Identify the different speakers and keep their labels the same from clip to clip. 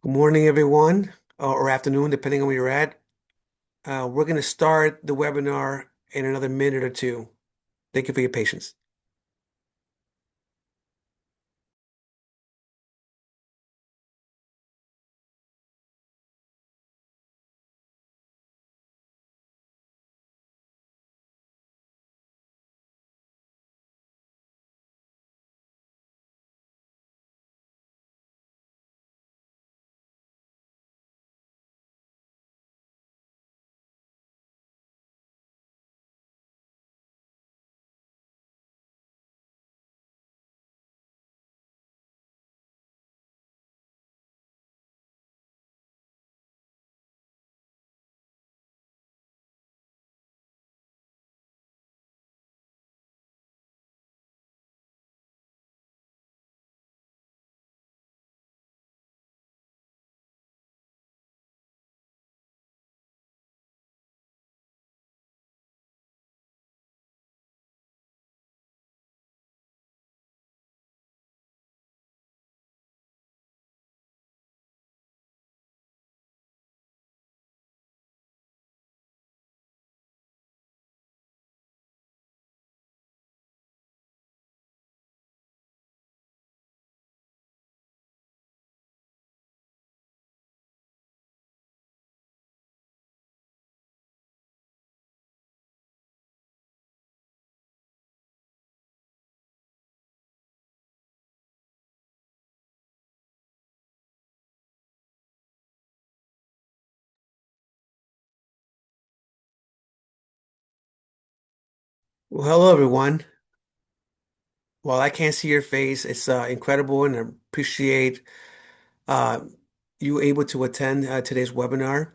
Speaker 1: Good morning, everyone, or afternoon, depending on where you're at. We're going to start the webinar in another minute or two. Thank you for your patience. Well, hello, everyone. While I can't see your face, it's incredible and I appreciate uh, you able to attend today's webinar.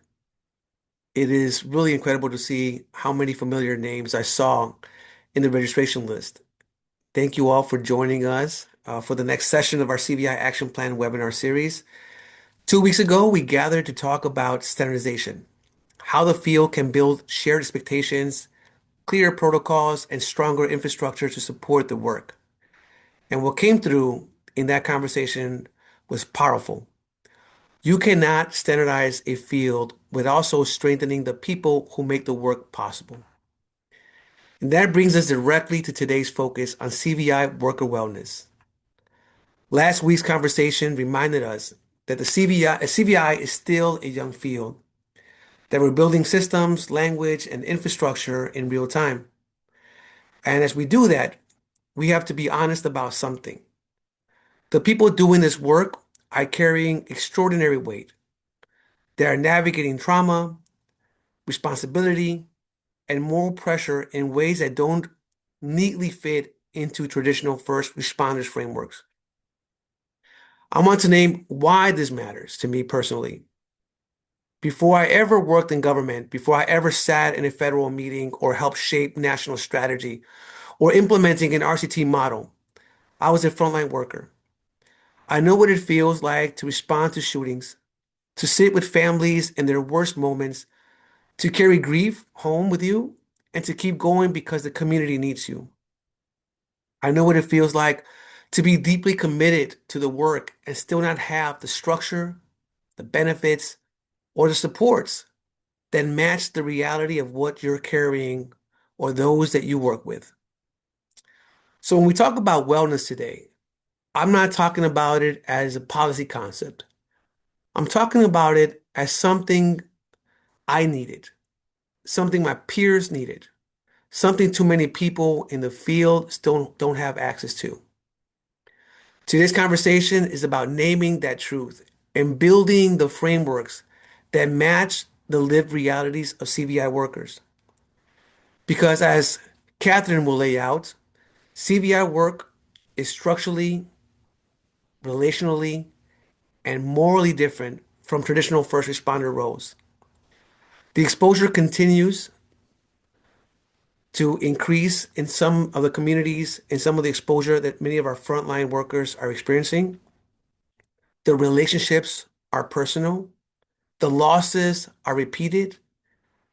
Speaker 1: It is really incredible to see how many familiar names I saw in the registration list. Thank you all for joining us for the next session of our CVI Action Plan webinar series. 2 weeks ago, we gathered to talk about standardization, how the field can build shared expectations, clear protocols, and stronger infrastructure to support the work. And what came through in that conversation was powerful. You cannot standardize a field without also strengthening the people who make the work possible. And that brings us directly to today's focus on CVI worker wellness. Last week's conversation reminded us that CVI is still a young field, that we're building systems, language, and infrastructure in real time. And as we do that, we have to be honest about something. The people doing this work are carrying extraordinary weight. They are navigating trauma, responsibility, and moral pressure in ways that don't neatly fit into traditional first responders frameworks. I want to name why this matters to me personally. Before I ever worked in government, before I ever sat in a federal meeting or helped shape national strategy or implementing an RCT model, I was a frontline worker. I know what it feels like to respond to shootings, to sit with families in their worst moments, to carry grief home with you, and to keep going because the community needs you. I know what it feels like to be deeply committed to the work and still not have the structure, the benefits, or the supports that match the reality of what you're carrying or those that you work with. So when we talk about wellness today, I'm not talking about it as a policy concept. I'm talking about it as something I needed, something my peers needed, something too many people in the field still don't have access to. Today's conversation is about naming that truth and building the frameworks that match the lived realities of CVI workers. Because as Catherine will lay out, CVI work is structurally, relationally, and morally different from traditional first responder roles. The exposure continues to increase in some of the communities, in some of the exposure that many of our frontline workers are experiencing. The relationships are personal, the losses are repeated,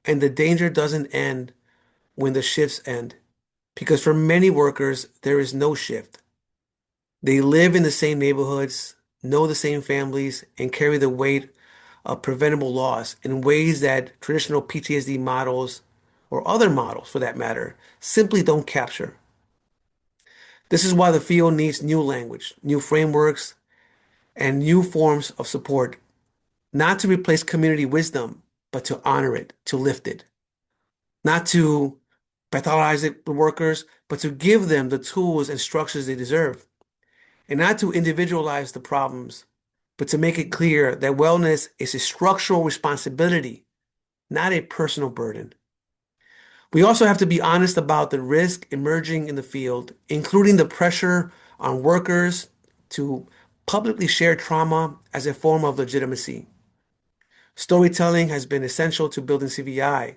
Speaker 1: and the danger doesn't end when the shifts end. Because for many workers, there is no shift. They live in the same neighborhoods, know the same families, and carry the weight of preventable loss in ways that traditional PTSD models, or other models for that matter, simply don't capture. This is why the field needs new language, new frameworks, and new forms of support, not to replace community wisdom, but to honor it, to lift it, not to pathologize the workers, but to give them the tools and structures they deserve, and not to individualize the problems, but to make it clear that wellness is a structural responsibility, not a personal burden. We also have to be honest about the risk emerging in the field, including the pressure on workers to publicly share trauma as a form of legitimacy. Storytelling has been essential to building CVI,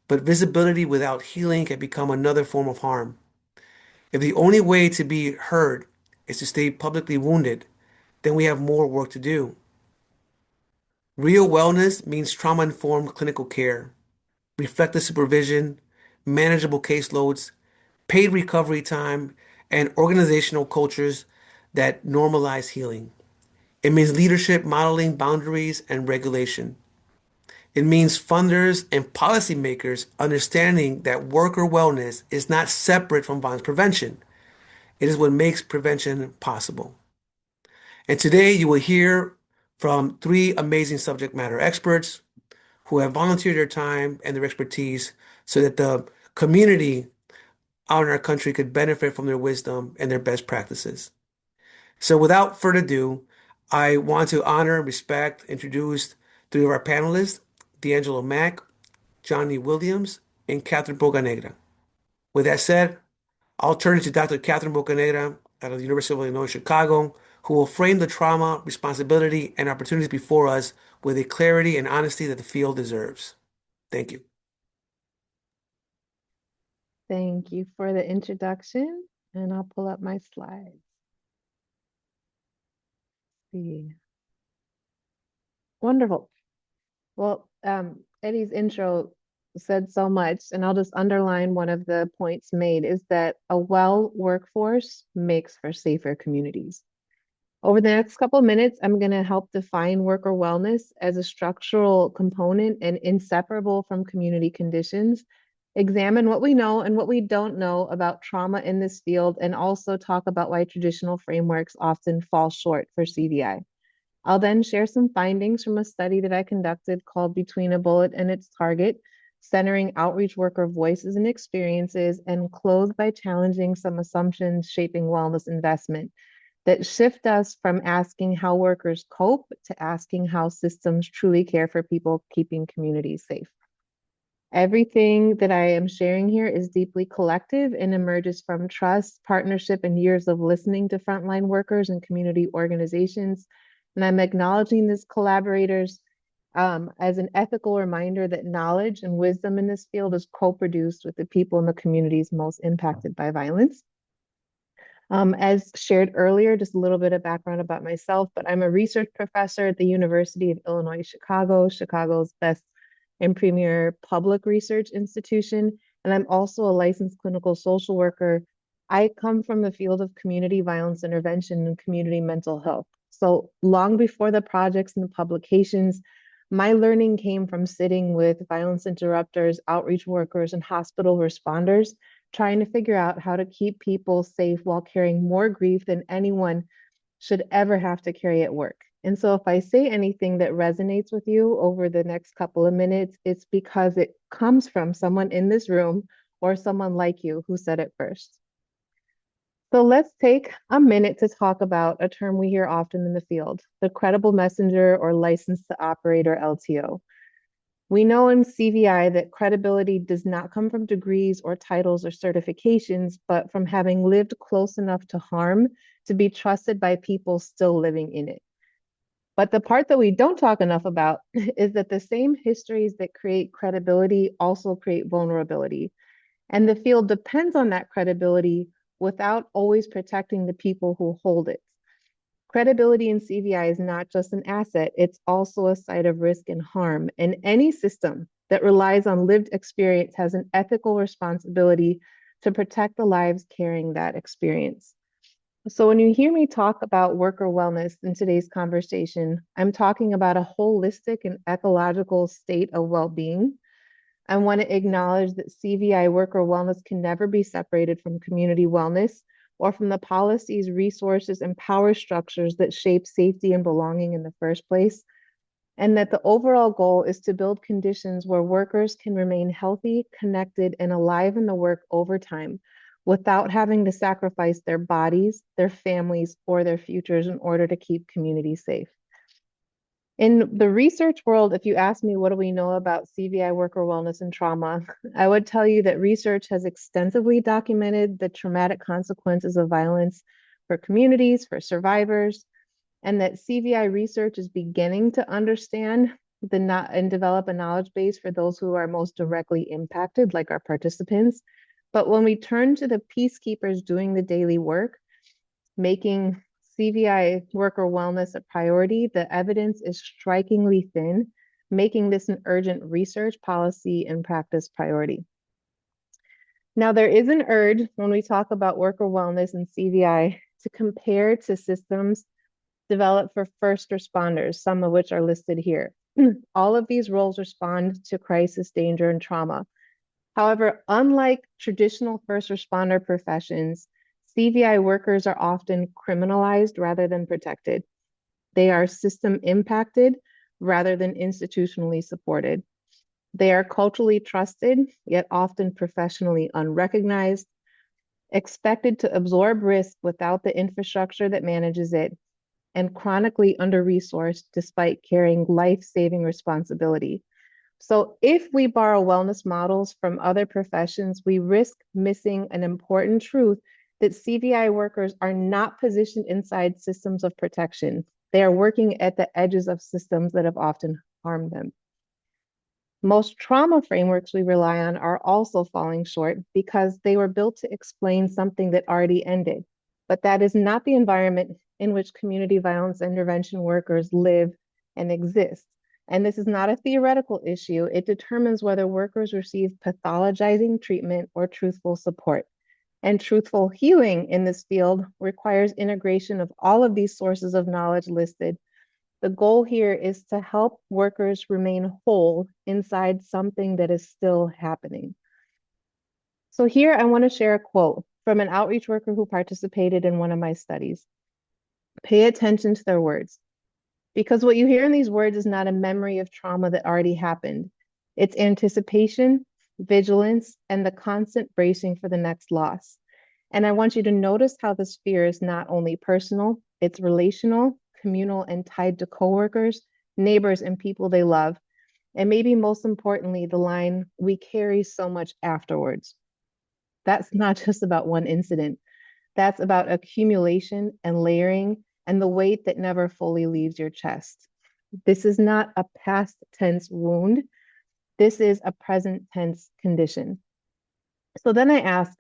Speaker 1: but visibility without healing can become another form of harm. If the only way to be heard is to stay publicly wounded, then we have more work to do. Real wellness means trauma-informed clinical care, reflective supervision, manageable caseloads, paid recovery time, and organizational cultures that normalize healing. It means leadership modeling boundaries and regulation. It means funders and policymakers understanding that worker wellness is not separate from violence prevention. It is what makes prevention possible. And today you will hear from three amazing subject matter experts who have volunteered their time and their expertise so that the community out in our country could benefit from their wisdom and their best practices. So without further ado, I want to honor and respect, introduce three of our panelists, D'Angelo Mack, Johnny Williams, and Catherine Bocanegra. With that said, I'll turn it to Dr. Catherine Bocanegra out of the University of Illinois, Chicago, who will frame the trauma, responsibility, and opportunities before us with a clarity and honesty that the field deserves. Thank you.
Speaker 2: Thank you for the introduction, and I'll pull up my slides. See. Wonderful. Well, Eddie's intro said so much, and I'll just underline one of the points made is that a well workforce makes for safer communities. Over the next couple of minutes, I'm going to help define worker wellness as a structural component and inseparable from community conditions, examine what we know and what we don't know about trauma in this field, and also talk about why traditional frameworks often fall short for CVI. I'll then share some findings from a study that I conducted called Between a Bullet and Its Target, centering outreach worker voices and experiences, and close by challenging some assumptions shaping wellness investment that shift us from asking how workers cope to asking how systems truly care for people, keeping communities safe. Everything that I am sharing here is deeply collective and emerges from trust, partnership, and years of listening to frontline workers and community organizations. And I'm acknowledging these collaborators as an ethical reminder that knowledge and wisdom in this field is co-produced with the people in the communities most impacted by violence. As shared earlier, just a little bit of background about myself, but I'm a research professor at the University of Illinois, Chicago, Chicago's best and premier public research institution. And I'm also a licensed clinical social worker. I come from the field of community violence intervention and community mental health. So long before the projects and the publications, my learning came from sitting with violence interrupters, outreach workers, and hospital responders, trying to figure out how to keep people safe while carrying more grief than anyone should ever have to carry at work. And so if I say anything that resonates with you over the next couple of minutes, it's because it comes from someone in this room or someone like you who said it first. So let's take a minute to talk about a term we hear often in the field, the credible messenger or license to operate, or LTO. We know in CVI that credibility does not come from degrees or titles or certifications, but from having lived close enough to harm to be trusted by people still living in it. But the part that we don't talk enough about is that the same histories that create credibility also create vulnerability. And the field depends on that credibility without always protecting the people who hold it. Credibility in CVI is not just an asset, it's also a site of risk and harm. And any system that relies on lived experience has an ethical responsibility to protect the lives carrying that experience. So when you hear me talk about worker wellness in today's conversation, I'm talking about a holistic and ecological state of well-being. I want to acknowledge that CVI worker wellness can never be separated from community wellness or from the policies, resources, and power structures that shape safety and belonging in the first place, and that the overall goal is to build conditions where workers can remain healthy, connected, and alive in the work over time without having to sacrifice their bodies, their families, or their futures in order to keep communities safe. In the research world, if you ask me what do we know about CVI worker wellness and trauma, I would tell you that research has extensively documented the traumatic consequences of violence for communities, for survivors, and that CVI research is beginning to understand and develop a knowledge base for those who are most directly impacted, like our participants. But when we turn to the peacekeepers doing the daily work, making CVI worker wellness a priority, the evidence is strikingly thin, making this an urgent research, policy, and practice priority. Now, there is an urge when we talk about worker wellness and CVI to compare to systems developed for first responders, some of which are listed here. All of these roles respond to crisis, danger, and trauma. However, unlike traditional first responder professions, CVI workers are often criminalized rather than protected. They are system impacted rather than institutionally supported. They are culturally trusted, yet often professionally unrecognized, expected to absorb risk without the infrastructure that manages it, and chronically under-resourced despite carrying life-saving responsibility. So if we borrow wellness models from other professions, we risk missing an important truth that CVI workers are not positioned inside systems of protection. They are working at the edges of systems that have often harmed them. Most trauma frameworks we rely on are also falling short because they were built to explain something that already ended. But that is not the environment in which community violence intervention workers live and exist. And this is not a theoretical issue. It determines whether workers receive pathologizing treatment or truthful support. And truthful healing in this field requires integration of all of these sources of knowledge listed. The goal here is to help workers remain whole inside something that is still happening. So here I want to share a quote from an outreach worker who participated in one of my studies. Pay attention to their words, because what you hear in these words is not a memory of trauma that already happened. It's anticipation, vigilance, and the constant bracing for the next loss. And I want you to notice how this fear is not only personal, it's relational, communal, and tied to coworkers, neighbors, and people they love. And maybe most importantly, the line, we carry so much afterwards. That's not just about one incident. That's about accumulation and layering and the weight that never fully leaves your chest. This is not a past tense wound. This is a present tense condition. So then I ask,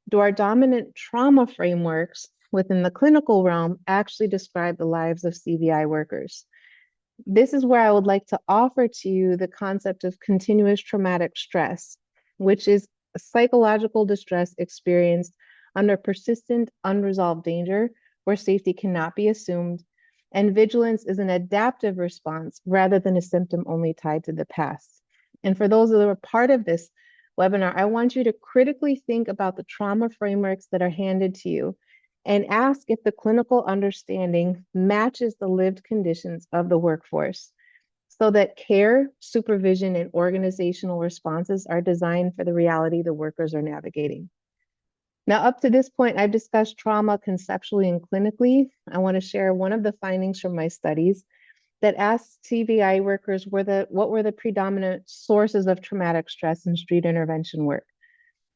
Speaker 2: do our dominant trauma frameworks within the clinical realm actually describe the lives of CVI workers? This is where I would like to offer to you the concept of continuous traumatic stress, which is a psychological distress experienced under persistent, unresolved danger where safety cannot be assumed, and vigilance is an adaptive response rather than a symptom only tied to the past. And for those that are part of this webinar, I want you to critically think about the trauma frameworks that are handed to you and ask if the clinical understanding matches the lived conditions of the workforce so that care, supervision, and organizational responses are designed for the reality the workers are navigating. Now, up to this point, I've discussed trauma conceptually and clinically. I want to share one of the findings from my studies that asked CVI workers what were the predominant sources of traumatic stress in street intervention work.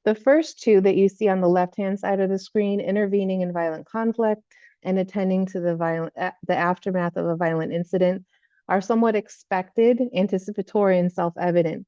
Speaker 2: The first two that you see on the left-hand side of the screen, intervening in violent conflict and attending to the aftermath of a violent incident, are somewhat expected, anticipatory, and self-evident.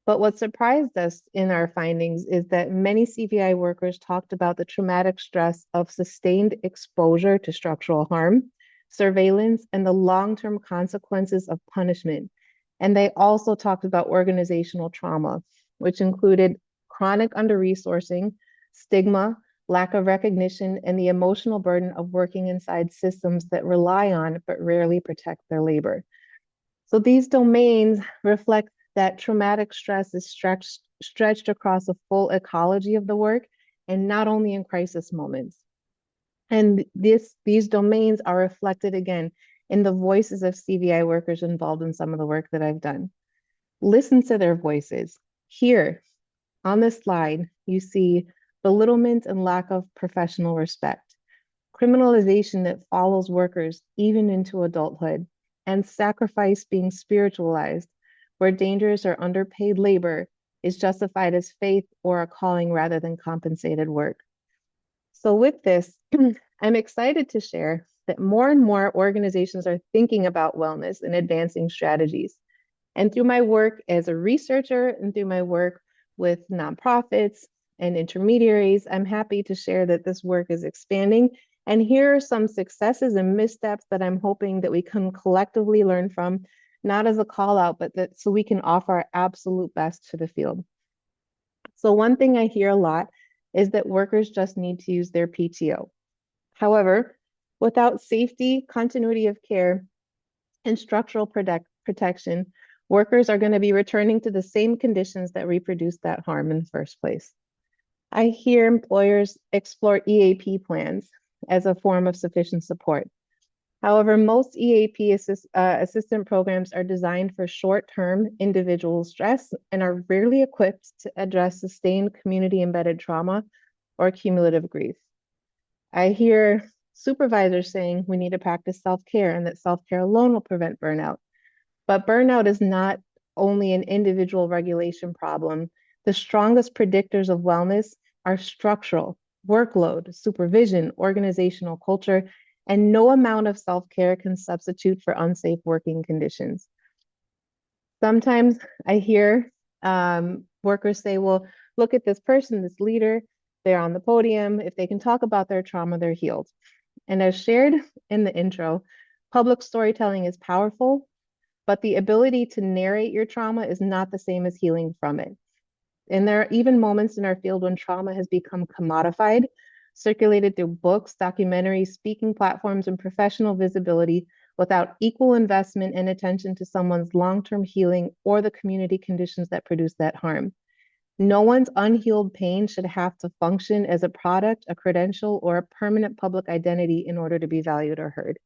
Speaker 2: But what surprised us in our findings is that many CVI workers talked about the traumatic stress of sustained exposure to structural harm, surveillance, and the long-term consequences of punishment. And they also talked about organizational trauma, which included chronic under-resourcing, stigma, lack of recognition, and the emotional burden of working inside systems that rely on but rarely protect their labor. So these domains reflect that traumatic stress is stretched across a full ecology of the work and not only in crisis moments. And these domains are reflected again in the voices of CVI workers involved in some of the work that I've done. Listen to their voices. Here on this slide, you see belittlement and lack of professional respect, criminalization that follows workers even into adulthood, and sacrifice being spiritualized, where dangerous or underpaid labor is justified as faith or a calling rather than compensated work. So, with this, I'm excited to share that more and more organizations are thinking about wellness and advancing strategies. And through my work as a researcher and through my work with nonprofits and intermediaries, I'm happy to share that this work is expanding. And here are some successes and missteps that I'm hoping that we can collectively learn from, not as a call out, but that so we can offer our absolute best to the field. So one thing I hear a lot is that workers just need to use their PTO. However, without safety, continuity of care, and structural protection, workers are going to be returning to the same conditions that reproduced that harm in the first place. I hear employers explore EAP plans as a form of sufficient support. However, most EAP assistant programs are designed for short-term individual stress and are rarely equipped to address sustained community-embedded trauma or cumulative grief. I hear supervisors saying we need to practice self-care and that self-care alone will prevent burnout. But burnout is not only an individual regulation problem. The strongest predictors of wellness are structural, workload, supervision, organizational culture, and no amount of self-care can substitute for unsafe working conditions. Sometimes I hear workers say, well, look at this person, this leader, they're on the podium. If they can talk about their trauma, they're healed. And as shared in the intro, public storytelling is powerful, but the ability to narrate your trauma is not the same as healing from it. And there are even moments in our field when trauma has become commodified, circulated through books, documentaries, speaking platforms, and professional visibility without equal investment and attention to someone's long-term healing or the community conditions that produce that harm. No one's unhealed pain should have to function as a product, a credential, or a permanent public identity in order to be valued or heard.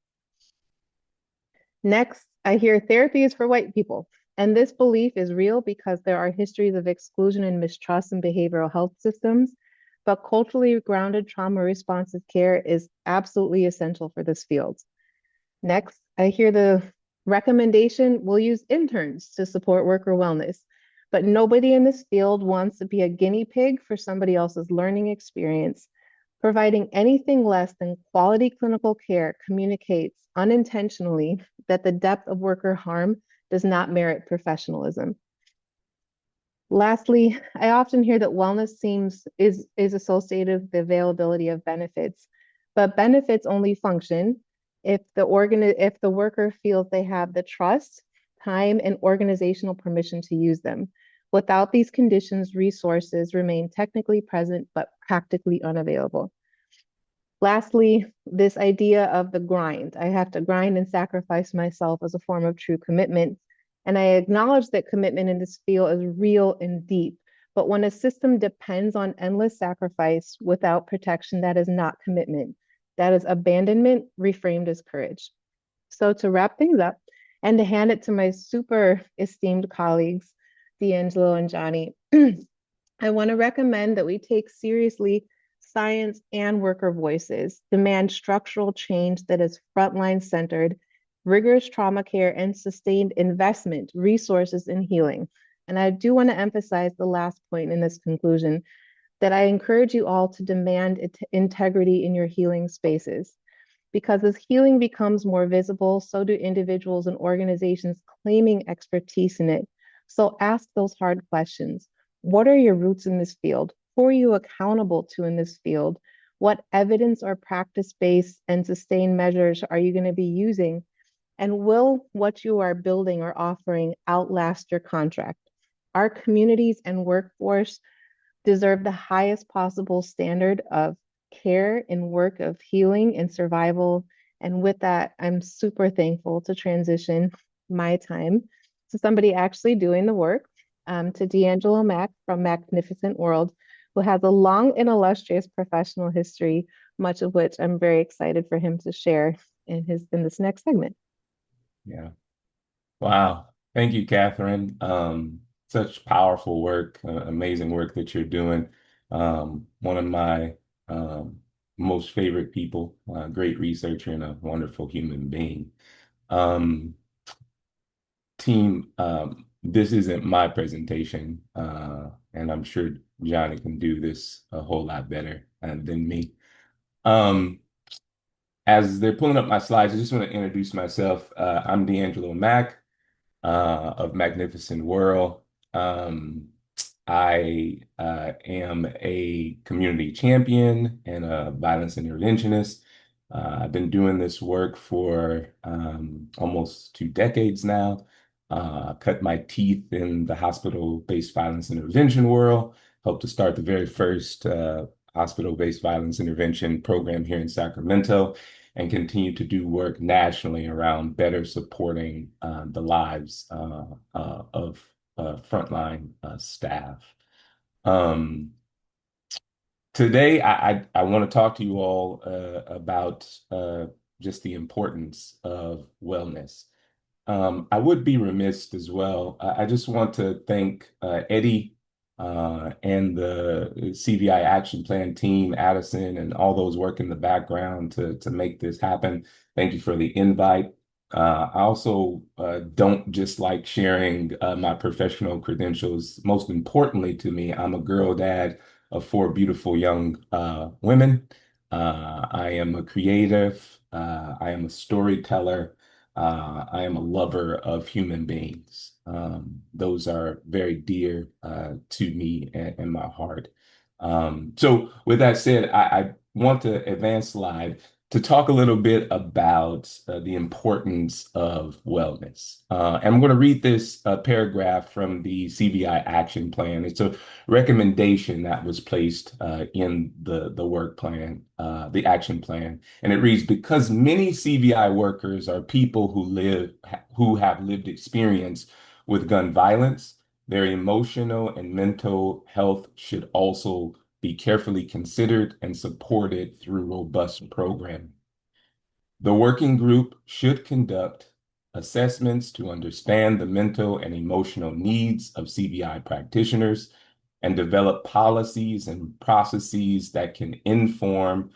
Speaker 2: Next, I hear therapy is for white people. And this belief is real because there are histories of exclusion and mistrust in behavioral health systems, but culturally grounded trauma responsive care is absolutely essential for this field. Next, I hear the recommendation we'll use interns to support worker wellness, but nobody in this field wants to be a guinea pig for somebody else's learning experience. Providing anything less than quality clinical care communicates unintentionally that the depth of worker harm does not merit professionalism. Lastly, I often hear that wellness is associated with the availability of benefits, but benefits only function if the worker feels they have the trust, time, and organizational permission to use them. Without these conditions, resources remain technically present but practically unavailable. Lastly, this idea of the grind. I have to grind and sacrifice myself as a form of true commitment. And I acknowledge that commitment in this field is real and deep. But when a system depends on endless sacrifice without protection, that is not commitment. That is abandonment reframed as courage. So to wrap things up and to hand it to my super esteemed colleagues, D'Angelo and Johnny, I want to recommend that we take seriously science and worker voices, demand structural change that is frontline centered, rigorous trauma care, and sustained investment, resources, in healing. And I do want to emphasize the last point in this conclusion, that I encourage you all to demand integrity in your healing spaces. Because as healing becomes more visible, so do individuals and organizations claiming expertise in it. So ask those hard questions. What are your roots in this field? Who are you accountable to in this field? What evidence or practice-based and sustained measures are you going to be using? And will what you are building or offering outlast your contract? Our communities and workforce deserve the highest possible standard of care and work of healing and survival. And with that, I'm super thankful to transition my time to somebody actually doing the work, to D'Angelo Mack from Magnificent World, who has a long and illustrious professional history, much of which I'm very excited for him to share in this next segment.
Speaker 3: Yeah. Wow. Thank you, Catherine. Such powerful work, amazing work that you're doing. One of my most favorite people, great researcher and a wonderful human being. Um, Team, this isn't my presentation, and I'm sure Johnny can do this a whole lot better than me. Um, as they're pulling up my slides, I just want to introduce myself. I'm D'Angelo Mack. Of Magnificent World. Um, I am a community champion and a violence interventionist. I've been doing this work for almost 2 decades now. Cut my teeth in the hospital-based violence intervention world. Helped to start the very first hospital-based violence intervention program here in Sacramento and continue to do work nationally around better supporting the lives of frontline staff. Um, Today, I want to talk to you all about just the importance of wellness. I would be remiss as well. I just want to thank Eddie and the CVI Action Plan team, Addison, and all those work in the background to make this happen. Thank you for the invite. I also don't just like sharing my professional credentials. Most importantly to me, I'm a girl dad of four beautiful young women. I am a creative. I am a storyteller. I am a lover of human beings. Those are very dear to me and my heart. So, with that said, I want to advance slide to talk a little bit about the importance of wellness. And I'm going to read this paragraph from the CVI Action Plan. It's a recommendation that was placed in the work plan, the action plan. And it reads, because many CVI workers are people who have lived experience with gun violence, their emotional and mental health should also be carefully considered and supported through robust programming. The working group should conduct assessments to understand the mental and emotional needs of CVI practitioners and develop policies and processes that can inform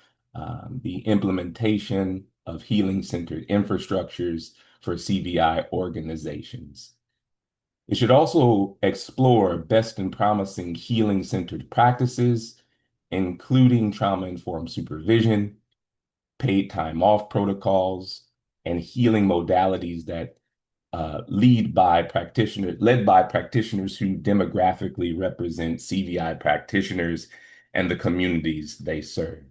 Speaker 3: the implementation of healing-centered infrastructures for CVI organizations. It should also explore best and promising healing-centered practices, including trauma-informed supervision, paid time off protocols, and healing modalities that led by practitioners who demographically represent CVI practitioners and the communities they serve.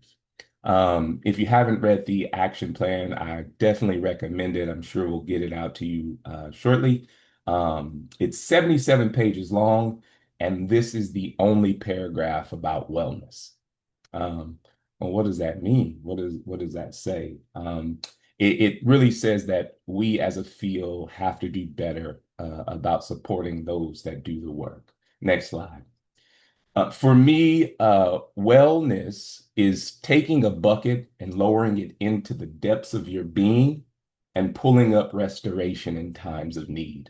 Speaker 3: If you haven't read the action plan, I definitely recommend it. I'm sure we'll get it out to you shortly. It's 77 pages long, and this is the only paragraph about wellness. Um, well, what does that mean? What does that say? It really says that we as a field have to do better about supporting those that do the work. Next slide. For me, wellness is taking a bucket and lowering it into the depths of your being and pulling up restoration in times of need.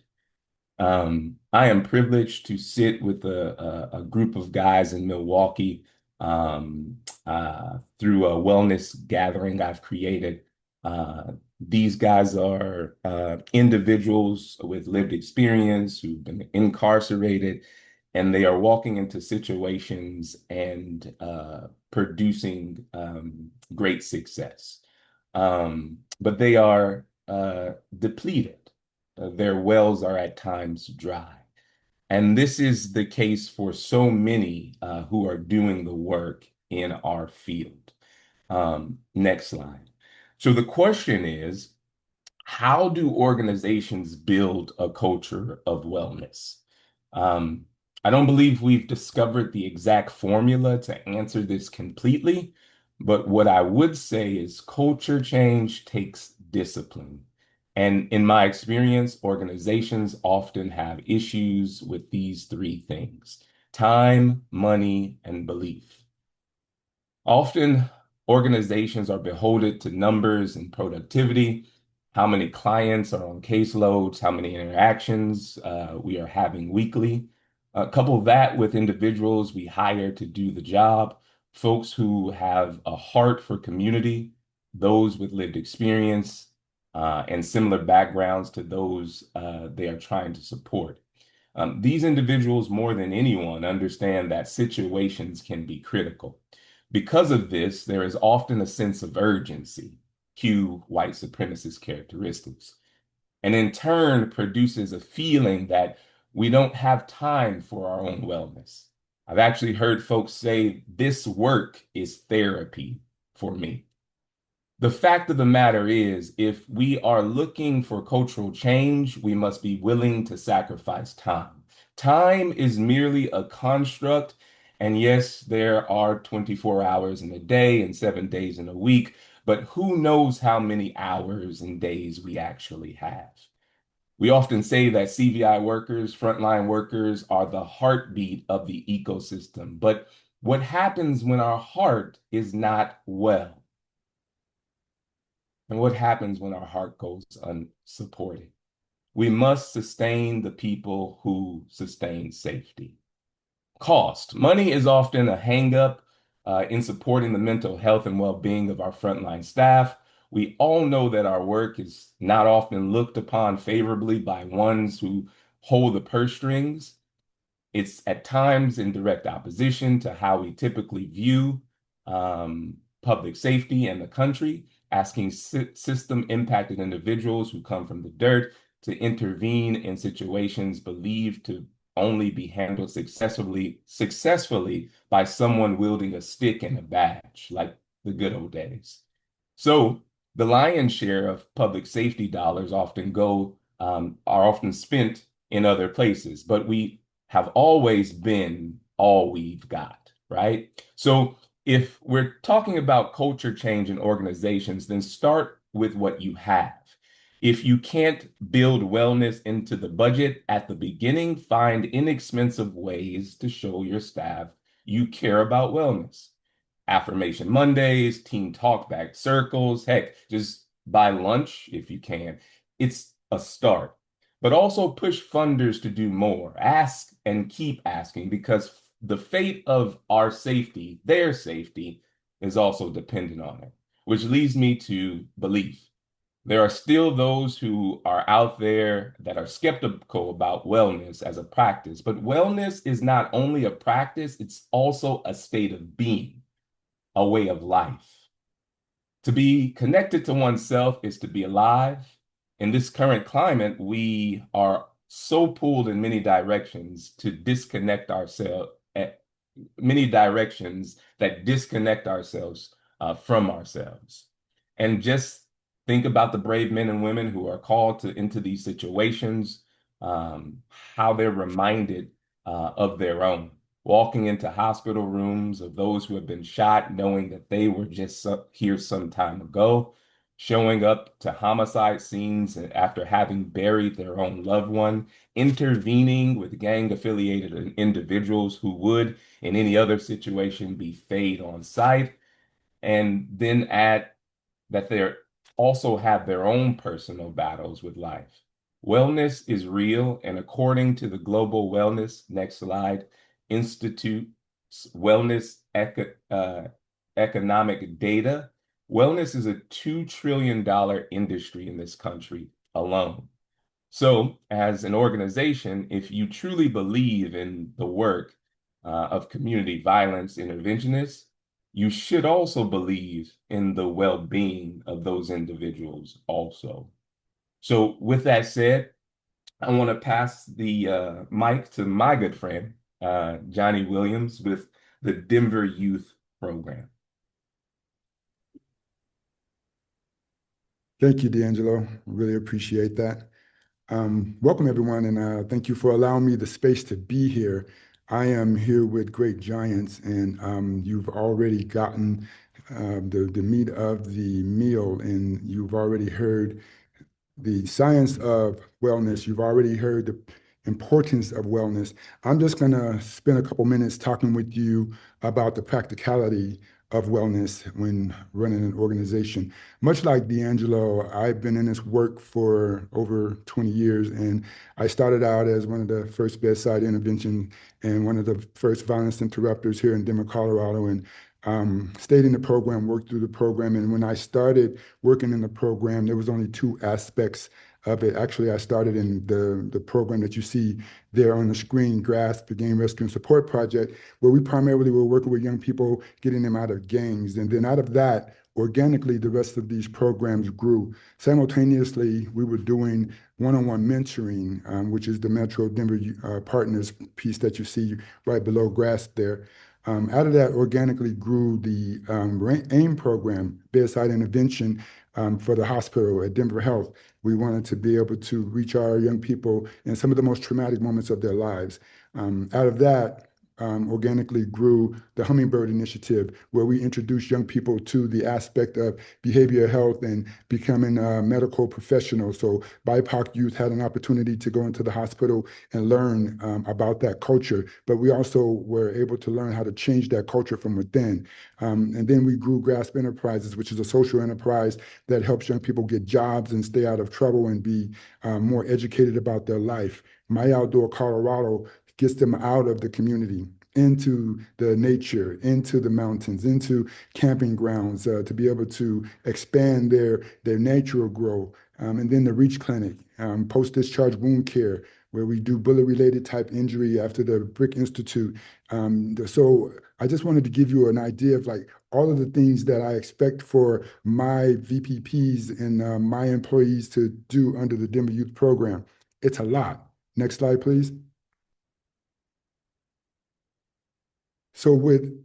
Speaker 3: I am privileged to sit with a group of guys in Milwaukee through a wellness gathering I've created. These guys are individuals with lived experience who've been incarcerated, and they are walking into situations and producing great success. But they are depleted. Their wells are at times dry. And this is the case for so many who are doing the work in our field. Next slide. So the question is, how do organizations build a culture of wellness? Um, I don't believe we've discovered the exact formula to answer this completely, But what I would say is culture change takes discipline. And in my experience, organizations often have issues with these three things: time, money, and belief. Often, organizations are beholden to numbers and productivity, how many clients are on caseloads, how many interactions we are having weekly. Couple that with individuals we hire to do the job, folks who have a heart for community, those with lived experience, and similar backgrounds to those they are trying to support. These individuals, more than anyone, understand that situations can be critical. Because of this, there is often a sense of urgency, cue white supremacist characteristics, and in turn produces a feeling that we don't have time for our own wellness. I've actually heard folks say, "This work is therapy for me." The fact of the matter is, if we are looking for cultural change, we must be willing to sacrifice time. Time is merely a construct. And yes, there are 24 hours in a day and 7 days in a week, but who knows how many hours and days we actually have? We often say that CVI workers, frontline workers, are the heartbeat of the ecosystem. But what happens when our heart is not well? And what happens when our heart goes unsupported? We must sustain the people who sustain safety. Cost. Money is often a hangup in supporting the mental health and well-being of our frontline staff. We all know that our work is not often looked upon favorably by ones who hold the purse strings. It's at times in direct opposition to how we typically view public safety and the country, asking system impacted individuals who come from the dirt to intervene in situations believed to only be handled successfully by someone wielding a stick and a badge, like the good old days. So the lion's share of public safety dollars are often spent in other places, but we have always been all we've got, right? So if we're talking about culture change in organizations, then start with what you have. If you can't build wellness into the budget at the beginning, find inexpensive ways to show your staff you care about wellness. Affirmation Mondays, team talkback circles, heck, just buy lunch if you can. It's a start. But also push funders to do more. Ask and keep asking, because the fate of our safety, their safety, is also dependent on it. Which leads me to belief. There are still those who are out there that are skeptical about wellness as a practice, but wellness is not only a practice, it's also a state of being, a way of life. To be connected to oneself is to be alive. In this current climate, we are so pulled in many directions to disconnect ourselves, many directions that disconnect ourselves from ourselves. And just think about the brave men and women who are called into these situations, how they're reminded of their own. Walking into hospital rooms of those who have been shot, knowing that they were just here some time ago, showing up to homicide scenes after having buried their own loved one, intervening with gang affiliated individuals who would, in any other situation, be fayed on sight, and then add that they also have their own personal battles with life. Wellness is real, and according to the Global Wellness, next slide, Institute's economic data, wellness is a $2 trillion industry in this country alone. So, as an organization, if you truly believe in the work of community violence interventionists, you should also believe in the well-being of those individuals also. So, with that said, I want to pass the mic to my good friend, Johnny Williams, with the Denver Youth Program.
Speaker 4: Thank you, D'Angelo. Really appreciate that. Welcome, everyone, and thank you for allowing me the space to be here. I am here with great giants, and you've already gotten the meat of the meal, and you've already heard the science of wellness. You've already heard the importance of wellness. I'm just going to spend a couple minutes talking with you about the practicality of wellness when running an organization. Much like D'Angelo, I've been in this work for over 20 years, and I started out as one of the first bedside intervention and one of the first violence interrupters here in Denver, Colorado, and stayed in the program, worked through the program. And when I started working in the program, there was only two aspects of it. Actually, I started in the program that you see there on the screen, GRASP, the Gang Rescue and Support Project, where we primarily were working with young people, getting them out of gangs. And then out of that, organically, the rest of these programs grew. Simultaneously, we were doing one-on-one mentoring, which is the Metro Denver Partners piece that you see right below GRASP there. Out of that, organically grew the AIM program, bedside intervention for the hospital at Denver Health. We wanted to be able to reach our young people in some of the most traumatic moments of their lives. Out of that, organically grew the Hummingbird Initiative, where we introduced young people to the aspect of behavioral health and becoming medical professionals. So BIPOC youth had an opportunity to go into the hospital and learn about that culture, but we also were able to learn how to change that culture from within. And then we grew Grasp Enterprises, which is a social enterprise that helps young people get jobs and stay out of trouble and be more educated about their life. My Outdoor Colorado gets them out of the community into the nature, into the mountains, into camping grounds to be able to expand their natural growth. And then the Reach Clinic, post-discharge wound care, where we do bullet-related type injury after the Brick Institute. So I just wanted to give you an idea of like all of the things that I expect for my VPPs and my employees to do under the Denver Youth Program. It's a lot. Next slide, please. So with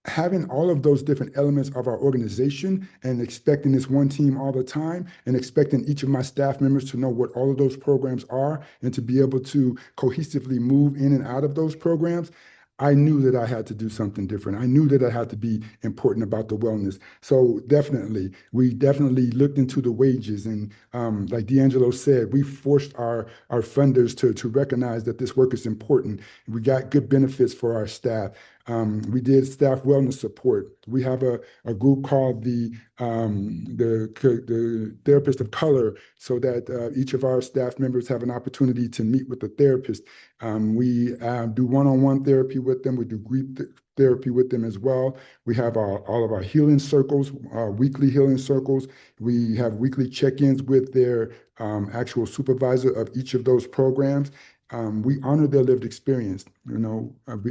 Speaker 4: having all of those different elements of our organization and expecting this one team all the time and expecting each of my staff members to know what all of those programs are and to be able to cohesively move in and out of those programs, I knew that I had to do something different. I knew that I had to be important about the wellness. So definitely, we definitely looked into the wages. And like D'Angelo said, we forced our funders to recognize that this work is important. We got good benefits for our staff. We did staff wellness support. We have a group called the Therapist of Color, so that each of our staff members have an opportunity to meet with a therapist. We do one-on-one therapy with them. We do group therapy with them as well. We have all of our healing circles, weekly healing circles. We have weekly check-ins with their actual supervisor of each of those programs. We honor their lived experience. We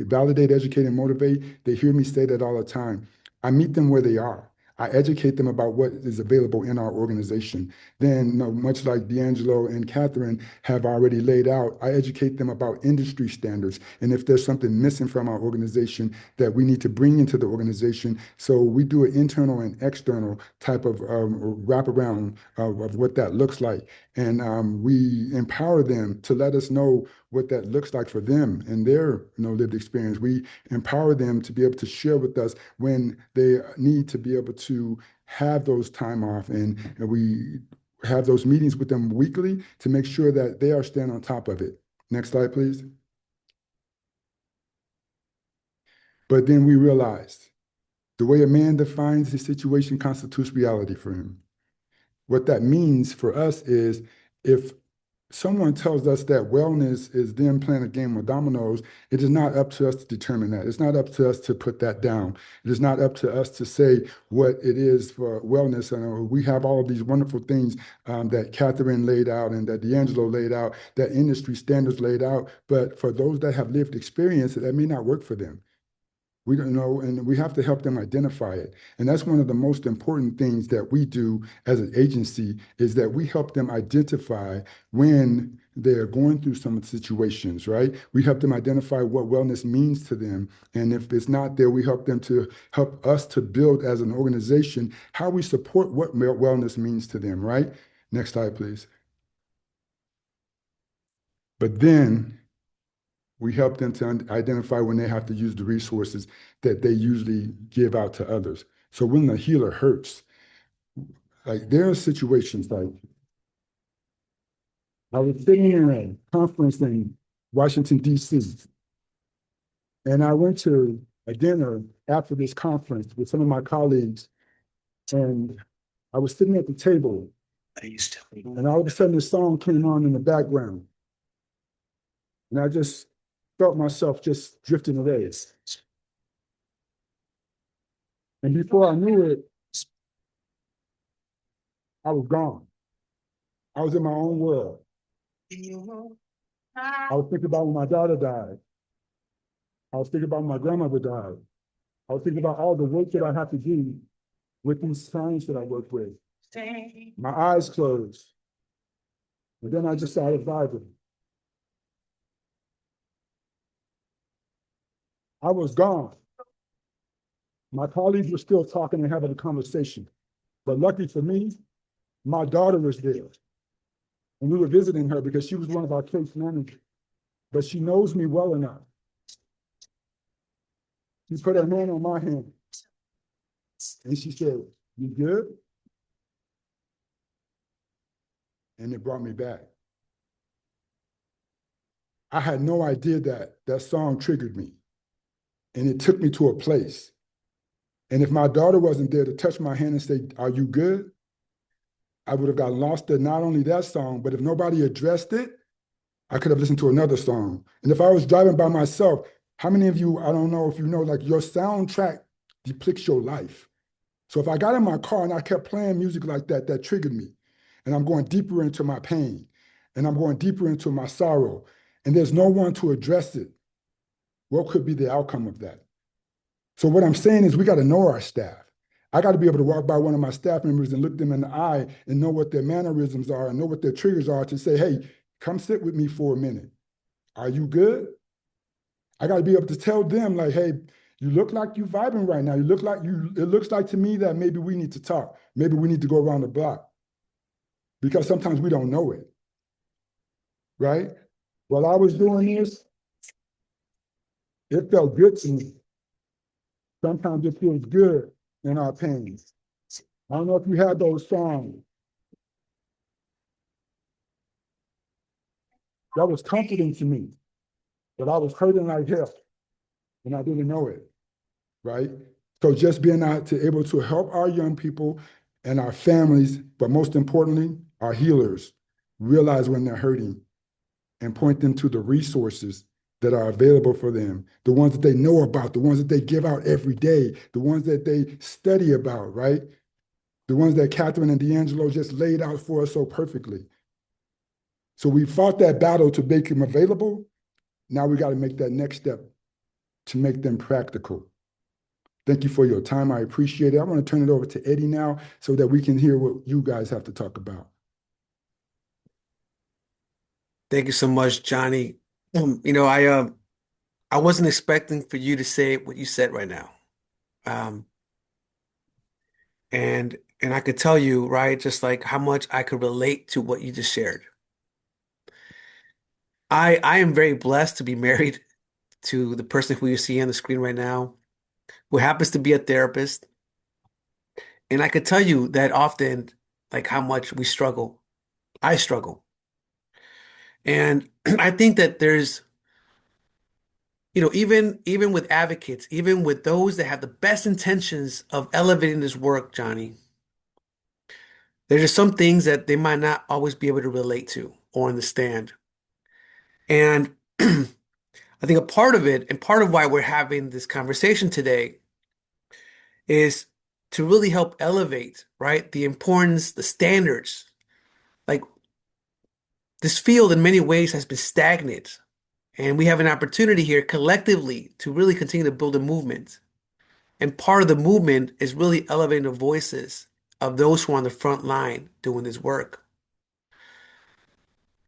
Speaker 4: validate, educate, and motivate. They hear me say that all the time. I meet them where they are. I educate them about what is available in our organization. Then, much like D'Angelo and Catherine have already laid out, I educate them about industry standards and if there's something missing from our organization that we need to bring into the organization. So we do an internal and external type of wraparound of what that looks like. And we empower them to let us know what that looks like for them and their lived experience. We empower them to be able to share with us when they need to be able to have those time off. And we have those meetings with them weekly to make sure that they are staying on top of it. Next slide, please. But then we realized the way a man defines his situation constitutes reality for him. What that means for us is if someone tells us that wellness is them playing a game of dominoes, it is not up to us to determine that. It's not up to us to put that down. It is not up to us to say what it is for wellness. And we have all of these wonderful things that Catherine laid out and that D'Angelo laid out, that industry standards laid out. But for those that have lived experience, that may not work for them. We don't know, and we have to help them identify it. And that's one of the most important things that we do as an agency is that we help them identify when they're going through some situations, right? We help them identify what wellness means to them. And if it's not there, we help them to help us to build as an organization how we support what wellness means to them, right? Next slide, please. But then we help them to identify when they have to use the resources that they usually give out to others. So when the healer hurts, like there are situations like I was sitting in a conference in Washington, D.C., and I went to a dinner after this conference with some of my colleagues, and I was sitting at the table, and all of a sudden this song came on in the background, and I just felt myself just drifting away. And before I knew it, I was gone. I was in my own world. I was thinking about when my daughter died. I was thinking about when my grandmother died. I was thinking about all the work that I have to do with these clients that I work with. My eyes closed. And then I just started vibing. I was gone. My colleagues were still talking and having a conversation. But lucky for me, my daughter was there. And we were visiting her because she was one of our case managers. But she knows me well enough. She put her hand on my hand. And she said, "You good?" And it brought me back. I had no idea that that song triggered me. And it took me to a place. And if my daughter wasn't there to touch my hand and say, "Are you good?" I would have gotten lost in not only that song, but if nobody addressed it, I could have listened to another song. And if I was driving by myself, how many of you, I don't know if you know, like your soundtrack depicts your life. So if I got in my car and I kept playing music like that, that triggered me. And I'm going deeper into my pain and I'm going deeper into my sorrow. And there's no one to address it. What could be the outcome of that? So what I'm saying is we got to know our staff. I got to be able to walk by one of my staff members and look them in the eye and know what their mannerisms are and know what their triggers are to say, "Hey, come sit with me for a minute. Are you good?" I got to be able to tell them like, "Hey, you look like you vibing right now. You look like you, it looks like to me that maybe we need to talk. Maybe we need to go around the block," because sometimes we don't know it, right? While I was doing this, it felt good to me. Sometimes it feels good in our pain. I don't know if you had those songs that was comforting to me, but I was hurting like hell and I didn't know it, right? So just being out to able to help our young people and our families, but most importantly, our healers, realize when they're hurting and point them to the resources that are available for them, the ones that they know about, the ones that they give out every day, the ones that they study about, right? The ones that Catherine and D'Angelo just laid out for us so perfectly. So we fought that battle to make them available. Now we got to make that next step to make them practical. Thank you for your time. I appreciate it. I want to turn it over to Eddie now so that we can hear what you guys have to talk about.
Speaker 1: Thank you so much, Johnny. I wasn't expecting for you to say what you said right now. Um, and I could tell you, right, just like how much I could relate to what you just shared. I am very blessed to be married to the person who you see on the screen right now, who happens to be a therapist. And I could tell you that often, like how much we struggle. I struggle. And I think that there's, even with advocates, even with those that have the best intentions of elevating this work, Johnny, there's just some things that they might not always be able to relate to or understand. And I think a part of it, and part of why we're having this conversation today, is to really help elevate, right, the importance, the standards. Like this field in many ways has been stagnant, and we have an opportunity here collectively to really continue to build a movement. And part of the movement is really elevating the voices of those who are on the front line doing this work.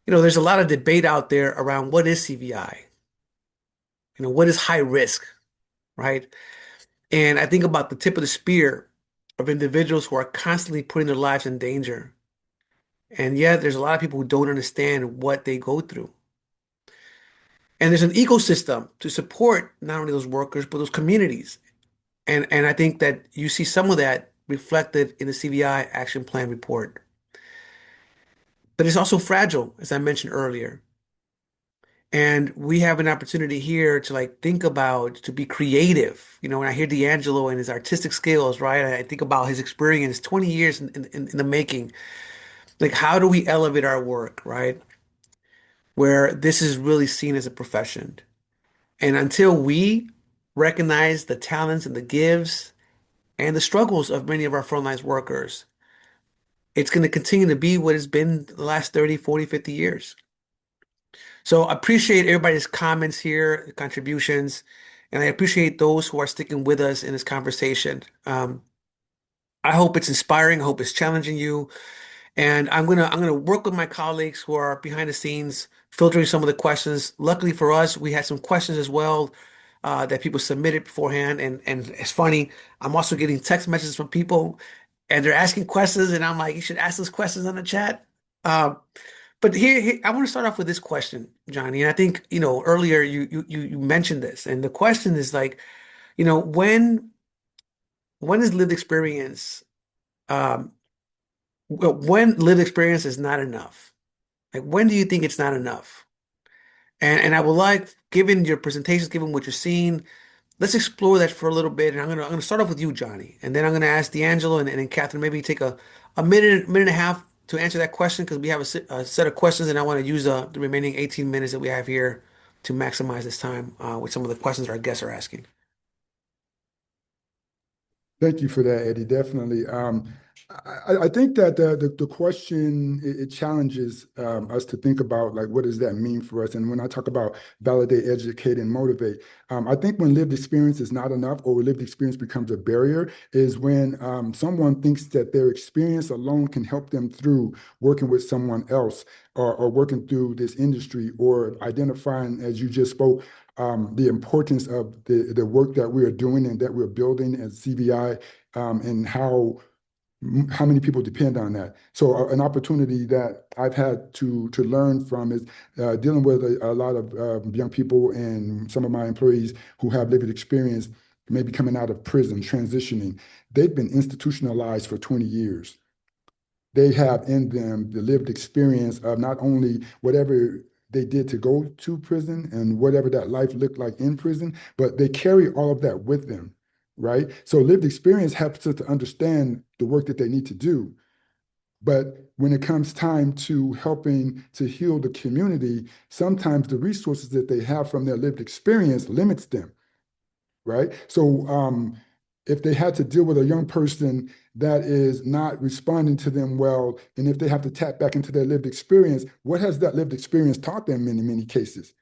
Speaker 1: There's a lot of debate out there around what is CVI, what is high risk, right? And I think about the tip of the spear of individuals who are constantly putting their lives in danger. And yet there's a lot of people who don't understand what they go through. And there's an ecosystem to support not only those workers, but those communities. And I think that you see some of that reflected in the CVI Action Plan report. But it's also fragile, as I mentioned earlier. And we have an opportunity here to like think about, to be creative. You know, when I hear D'Angelo and his artistic skills, right? I think about his experience, 20 years in the making. Like, how do we elevate our work, right? Where this is really seen as a profession. And until we recognize the talents and the gifts and the struggles of many of our frontline workers, it's going to continue to be what it's been the last 30, 40, 50 years. So I appreciate everybody's comments here, contributions, and I appreciate those who are sticking with us in this conversation. I hope it's inspiring. I hope it's challenging you. And I'm gonna work with my colleagues who are behind the scenes, filtering some of the questions. Luckily for us, we had some questions as well that people submitted beforehand. And it's funny, I'm also getting text messages from people, and they're asking questions, and I'm like, you should ask those questions on the chat. Um, but I want to start off with this question, Johnny. And I think, earlier you mentioned this, and the question is like, when is lived experience, um, when lived experience is not enough? Like, when do you think it's not enough? And I would like, given your presentations, given what you're seeing, let's explore that for a little bit. And I'm gonna start off with you, Johnny, and then I'm gonna ask D'Angelo and then Catherine, maybe take a minute and a half to answer that question because we have a set of questions, and I want to use the remaining 18 minutes that we have here to maximize this time with some of the questions our guests are asking.
Speaker 4: Thank you for that, Eddie. Definitely. I think that the question it challenges us to think about like what does that mean for us? And when I talk about validate, educate, and motivate, I think when lived experience is not enough or lived experience becomes a barrier is when someone thinks that their experience alone can help them through working with someone else or working through this industry or identifying, as you just spoke, the importance of the work that we are doing and that we're building at CVI and how many people depend on that. So an opportunity that I've had to learn from is dealing with a lot of young people and some of my employees who have lived experience, maybe coming out of prison, transitioning. They've been institutionalized for 20 years. They have in them the lived experience of not only whatever they did to go to prison and whatever that life looked like in prison, but they carry all of that with them, right? So lived experience helps us to understand the work that they need to do. But when it comes time to helping to heal the community, sometimes the resources that they have from their lived experience limits them, right? So if they had to deal with a young person that is not responding to them well, and if they have to tap back into their lived experience, what has that lived experience taught them in many cases?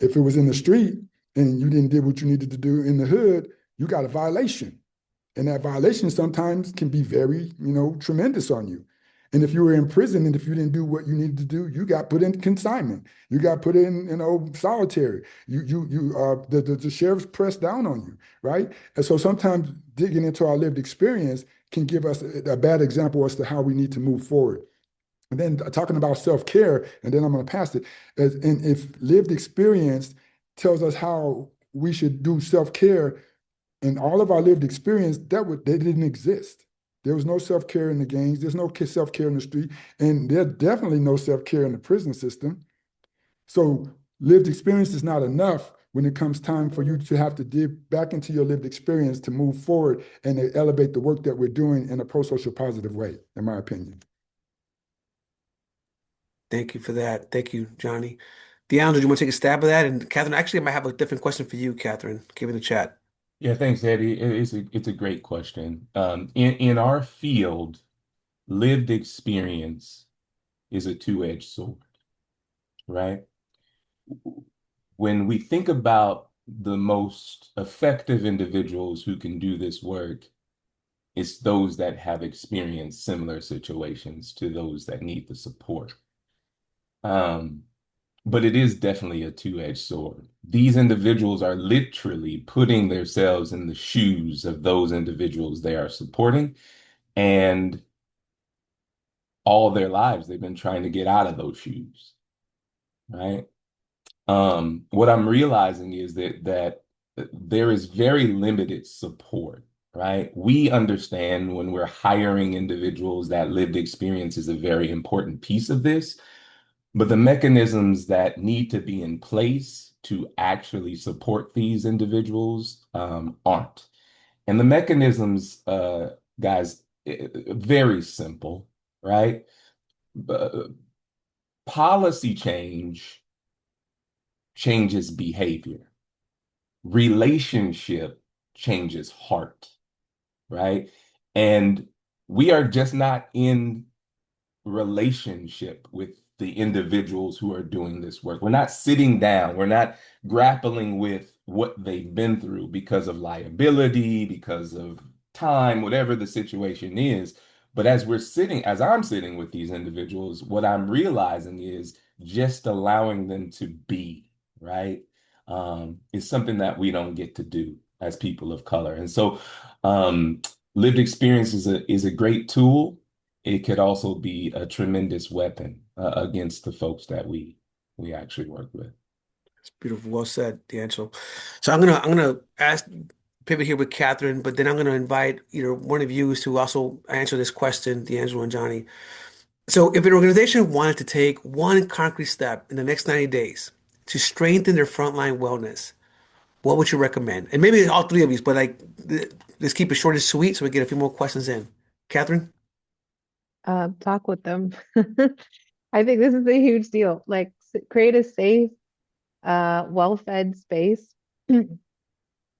Speaker 4: If it was in the street and you didn't do what you needed to do in the hood, you got a violation. And that violation sometimes can be very, tremendous on you. And if you were in prison and if you didn't do what you needed to do, you got put in consignment. You got put in, solitary. The sheriff's pressed down on you, right? And so sometimes digging into our lived experience can give us a bad example as to how we need to move forward. And then talking about self-care, and then I'm going to pass it. And if lived experience tells us how we should do self-care, in all of our lived experience, they didn't exist. There was no self-care in the gangs. There's no self-care in the street, and there's definitely no self-care in the prison system. So lived experience is not enough when it comes time for you to have to dig back into your lived experience to move forward and to elevate the work that we're doing in a pro-social positive way, in my opinion.
Speaker 1: Thank you for that. Thank you, Johnny. D'Angelo, do you want to take a stab at that? And Catherine, actually, I might have a different question for you, Catherine, given the chat.
Speaker 3: Yeah, thanks, Eddie. It's a great question. In our field, lived experience is a two-edged sword, right? When we think about the most effective individuals who can do this work, it's those that have experienced similar situations to those that need the support. Um, but it is definitely a two-edged sword. These individuals are literally putting themselves in the shoes of those individuals they are supporting, and all their lives they've been trying to get out of those shoes, right? What I'm realizing is that there is very limited support, right? We understand when we're hiring individuals that lived experience is a very important piece of this, but the mechanisms that need to be in place to actually support these individuals aren't. And the mechanisms, guys, very simple, right? Uh, Policy changes behavior. Relationship changes heart, right? And we are just not in relationship with the individuals who are doing this work. We're not sitting down. We're not grappling with what they've been through because of liability, because of time, whatever the situation is. But as I'm sitting with these individuals, what I'm realizing is just allowing them to be, right? Is something that we don't get to do as people of color. And so, lived experience is a great tool. It could also be a tremendous weapon against the folks that we actually work with.
Speaker 1: It's beautiful. Well said, D'Angelo. So I'm gonna ask pivot here with Catherine, but then I'm gonna invite either one of you to also answer this question, D'Angelo and Johnny. So if an organization wanted to take one concrete step in the next 90 days to strengthen their frontline wellness, what would you recommend? And maybe all three of you, but like let's keep it short and sweet so we get a few more questions in. Catherine?
Speaker 2: Talk with them. I think this is a huge deal. Like, create a safe, well-fed space.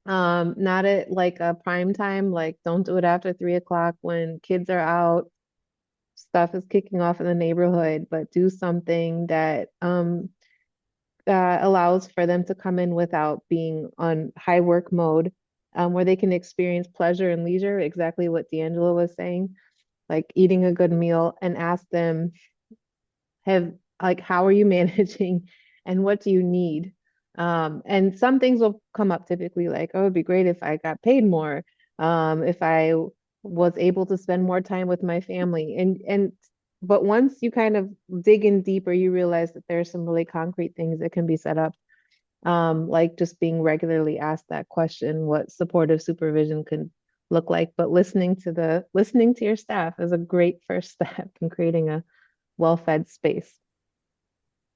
Speaker 2: Not at like a prime time, like don't do it after 3 o'clock when kids are out, stuff is kicking off in the neighborhood, but do something that allows for them to come in without being on high work mode, where they can experience pleasure and leisure, exactly what D'Angelo was saying, like eating a good meal, and ask them, have like, how are you managing and what do you need? And some things will come up typically like, oh, it'd be great if I got paid more, if I was able to spend more time with my family. And but once you kind of dig in deeper, you realize that there are some really concrete things that can be set up. Like just being regularly asked that question, what supportive supervision can look like. But listening to your staff is a great first step in creating a well-fed space.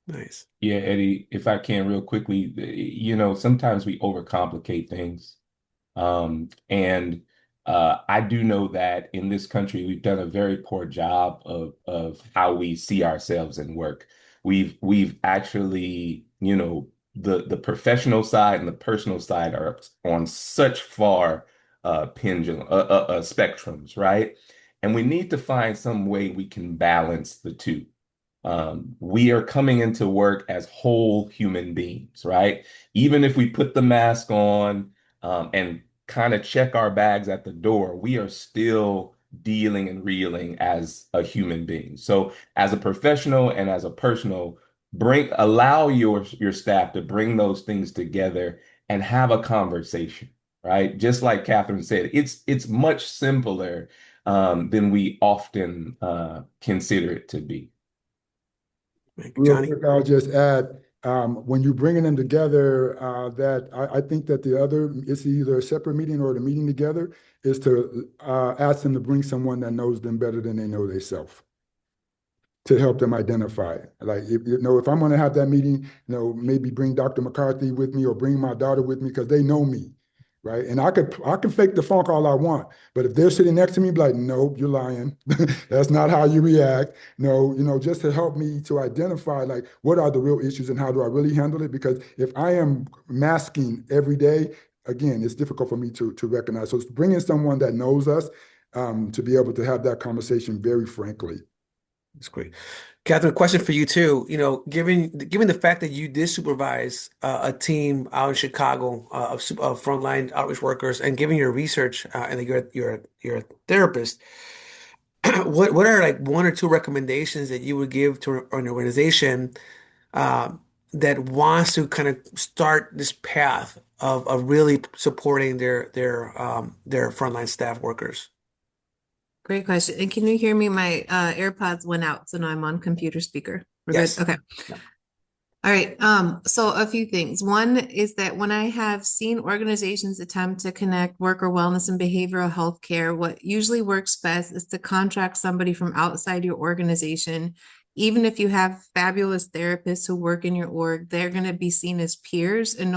Speaker 1: Nice.
Speaker 3: Yeah, Eddie, if I can real quickly, sometimes we overcomplicate things. And I do know that in this country, we've done a very poor job of how we see ourselves in work. We've actually, the professional side and the personal side are on such far pendulum spectrums, right? And we need to find some way we can balance the two. We are coming into work as whole human beings, right? Even if we put the mask on and kind of check our bags at the door, we are still dealing and reeling as a human being. So, as a professional and as a personal, allow your staff to bring those things together and have a conversation, right? Just like Catherine said, it's much simpler than we often consider it to be.
Speaker 4: Real
Speaker 1: Johnny?
Speaker 4: quick, I'll just add, when you're bringing them together, that I think that it's either a separate meeting or the meeting together is to ask them to bring someone that knows them better than they know themselves to help them identify. Like, if I'm going to have that meeting, maybe bring Dr. McCarthy with me or bring my daughter with me because they know me, right? And I can fake the funk all I want, but if they're sitting next to me, be like, nope, you're lying. That's not how you react. No, just to help me to identify like what are the real issues and how do I really handle it? Because if I am masking every day, again, it's difficult for me to recognize. So it's bringing someone that knows us to be able to have that conversation very frankly.
Speaker 1: That's great. Catherine, question for you too. Given the fact that you did supervise a team out in Chicago of frontline outreach workers, and given your research and that you're a therapist, what are like one or two recommendations that you would give to an organization uh, that wants to kind of start this path of really supporting their frontline staff workers?
Speaker 5: Great question. And can you hear me? My AirPods went out, so now I'm on computer speaker. We're good?
Speaker 1: Yes.
Speaker 5: Okay.
Speaker 1: Yeah.
Speaker 5: All right. So a few things. One is that when I have seen organizations attempt to connect worker wellness and behavioral health care, what usually works best is to contract somebody from outside your organization. Even if you have fabulous therapists who work in your org, they're going to be seen as peers and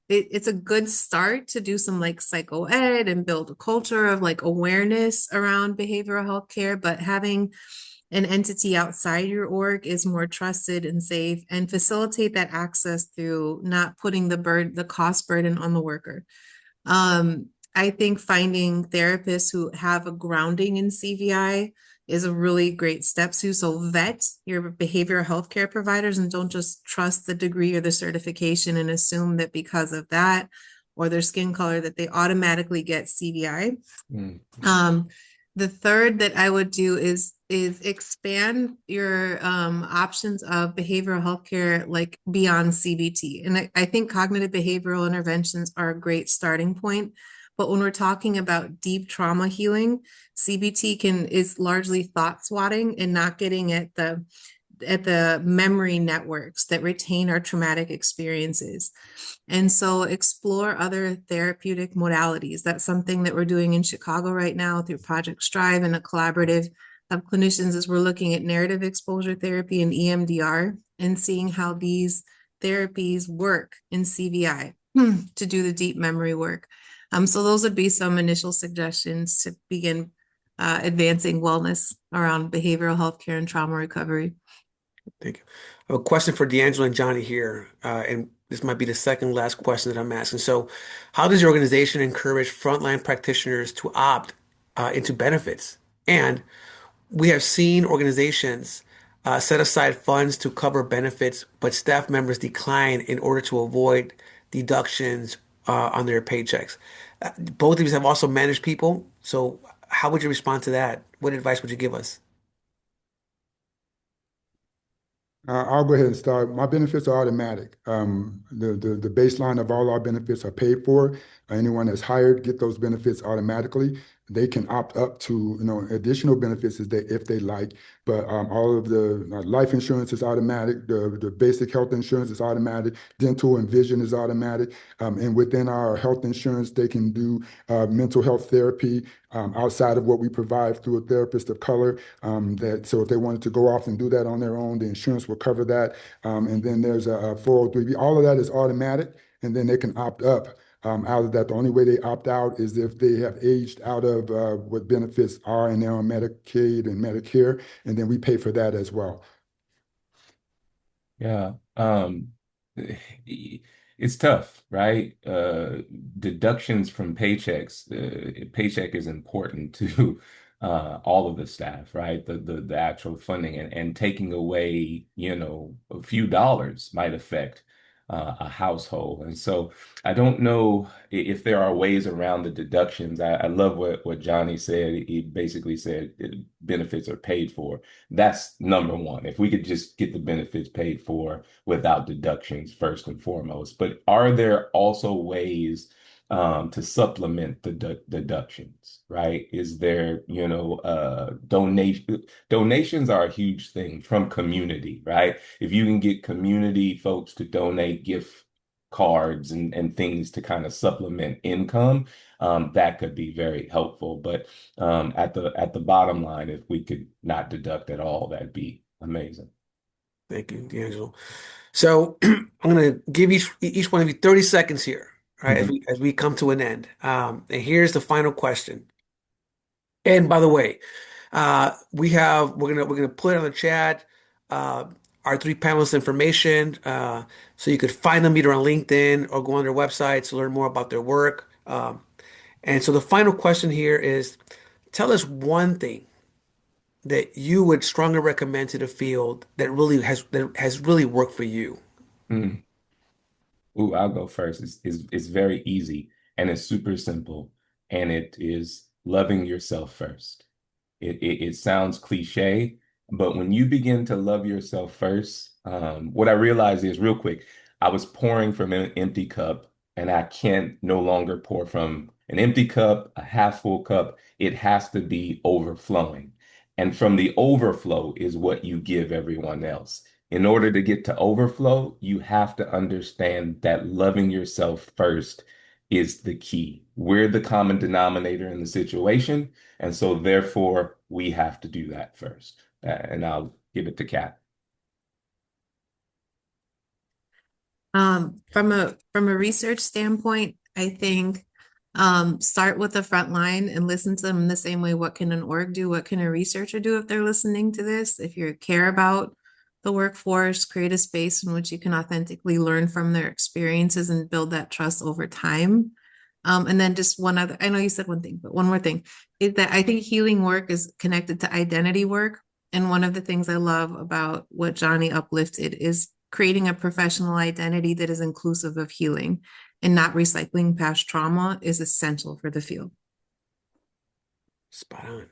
Speaker 5: it's a good start to do some like psycho ed and build a culture of like awareness around behavioral health care, but having an entity outside your org is more trusted and safe and facilitate that access through not putting the cost burden on the worker. I think finding therapists who have a grounding in CVI is a really great step too. So vet your behavioral health care providers and don't just trust the degree or the certification and assume that because of that or their skin color that they automatically get CVI.
Speaker 3: Mm.
Speaker 5: The third that I would do is expand your options of behavioral health care like beyond CBT. And I think cognitive behavioral interventions are a great starting point. But when we're talking about deep trauma healing, CBT is largely thought swatting and not getting at the memory networks that retain our traumatic experiences. And so explore other therapeutic modalities. That's something that we're doing in Chicago right now through Project Strive and a collaborative of clinicians as we're looking at narrative exposure therapy and EMDR and seeing how these therapies work in CVI to do the deep memory work. So those would be some initial suggestions to begin advancing wellness around behavioral health care and trauma recovery.
Speaker 1: Thank you. I have a question for D'Angelo and Johnny here, and this might be the second last question that I'm asking. So, how does your organization encourage frontline practitioners to opt into benefits? And we have seen organizations set aside funds to cover benefits, but staff members decline in order to avoid deductions on their paychecks. Both of you have also managed people, so how would you respond to that? What advice would you give us?
Speaker 4: I'll go ahead and start. My benefits are automatic. The baseline of all our benefits are paid for. Anyone that's hired get those benefits automatically. They can opt up to additional benefits if they like. But all of the life insurance is automatic. The basic health insurance is automatic. Dental and vision is automatic. And within our health insurance, they can do mental health therapy outside of what we provide through a therapist of color. So if they wanted to go off and do that on their own, the insurance will cover that. And then there's a 403B. All of that is automatic, and then they can opt up out of that. The only way they opt out is if they have aged out of what benefits are, and they're on Medicaid and Medicare, and then we pay for that as well.
Speaker 3: Yeah. It's tough, right? Deductions from paychecks. Paycheck is important to all of the staff, right? The actual funding and taking away, a few dollars might affect a household. And so I don't know if there are ways around the deductions. I love what Johnny said. He basically said benefits are paid for. That's number one. If we could just get the benefits paid for without deductions first and foremost. But are there also ways to supplement the deductions, right? Is there, donations are a huge thing from community, right? If you can get community folks to donate gift cards and things to kind of supplement income, that could be very helpful. But at the bottom line, if we could not deduct at all, that'd be amazing.
Speaker 1: Thank you, D'Angelo. So I'm going to give each one of you 30 seconds here, all right,
Speaker 3: Mhm.
Speaker 1: as we come to an end. And here's the final question. And by the way, we're gonna put on the chat uh, our three panelists' information, so you could find them either on LinkedIn or go on their websites to learn more about their work. And so the final question here is, tell us one thing that you would strongly recommend to the field that has really worked for you.
Speaker 3: Mm. Ooh, I'll go first. It's very easy and it's super simple, and it is loving yourself first. It sounds cliche, but when you begin to love yourself first, what I realized is real quick, I was pouring from an empty cup, and I can't no longer pour from an empty cup, a half full cup. It has to be overflowing. And from the overflow is what you give everyone else. In order to get to overflow, you have to understand that loving yourself first is the key. We're the common denominator in the situation, and so therefore we have to do that first. And I'll give it to Kat.
Speaker 5: From a research standpoint, I think start with the front line and listen to them in the same way. What can an org do? What can a researcher do if they're listening to this? If you care about the workforce, create a space in which you can authentically learn from their experiences and build that trust over time. And then just one other, I know you said one thing, but one more thing is that I think healing work is connected to identity work. And one of the things I love about what Johnny uplifted is creating a professional identity that is inclusive of healing and not recycling past trauma is essential for the field.
Speaker 1: Spot on.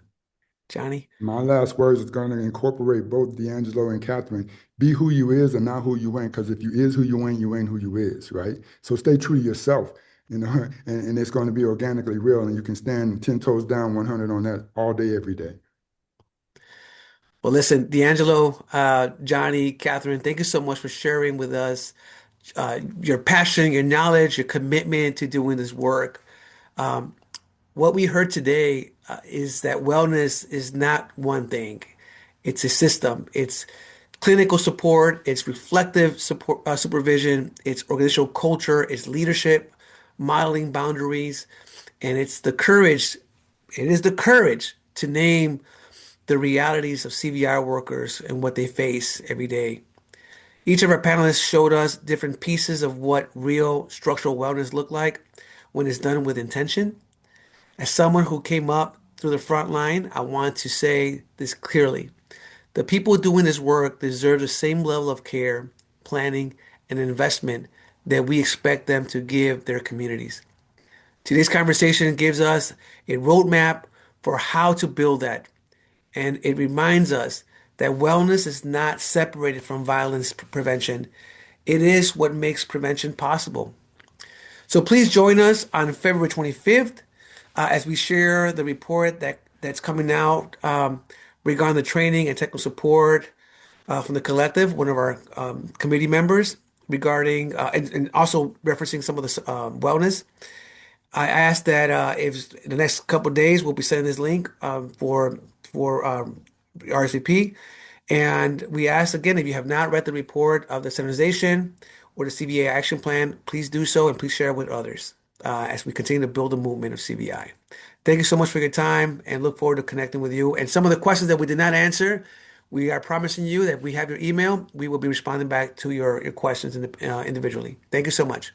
Speaker 1: Johnny?
Speaker 4: My last words is going to incorporate both D'Angelo and Catherine. Be who you is and not who you ain't, because if you is who you ain't who you is, right? So stay true to yourself, and it's going to be organically real, and you can stand 10 toes down, 100 on that all day, every day.
Speaker 1: Well, listen, D'Angelo, Johnny, Catherine, thank you so much for sharing with us your passion, your knowledge, your commitment to doing this work. What we heard today is that wellness is not one thing. It's a system. It's clinical support, it's reflective support, supervision, it's organizational culture, it's leadership, modeling boundaries, and it's the courage. It is the courage to name the realities of CVI workers and what they face every day. Each of our panelists showed us different pieces of what real structural wellness look like when it's done with intention. As someone who came up through the front line, I want to say this clearly. The people doing this work deserve the same level of care, planning, and investment that we expect them to give their communities. Today's conversation gives us a roadmap for how to build that, and it reminds us that wellness is not separated from violence prevention. It is what makes prevention possible. So please join us on February 25th as we share the report that's coming out regarding the training and technical support from the collective, one of our committee members, regarding and also referencing some of the wellness. I asked that if in the next couple of days we'll be sending this link for RSVP, and we ask again if you have not read the report of the standardization or the CVA action plan, please do so and please share with others as we continue to build a movement of CVI. Thank you so much for your time and look forward to connecting with you. And some of the questions that we did not answer, we are promising you that if we have your email, we will be responding back to your questions individually. Thank you so much.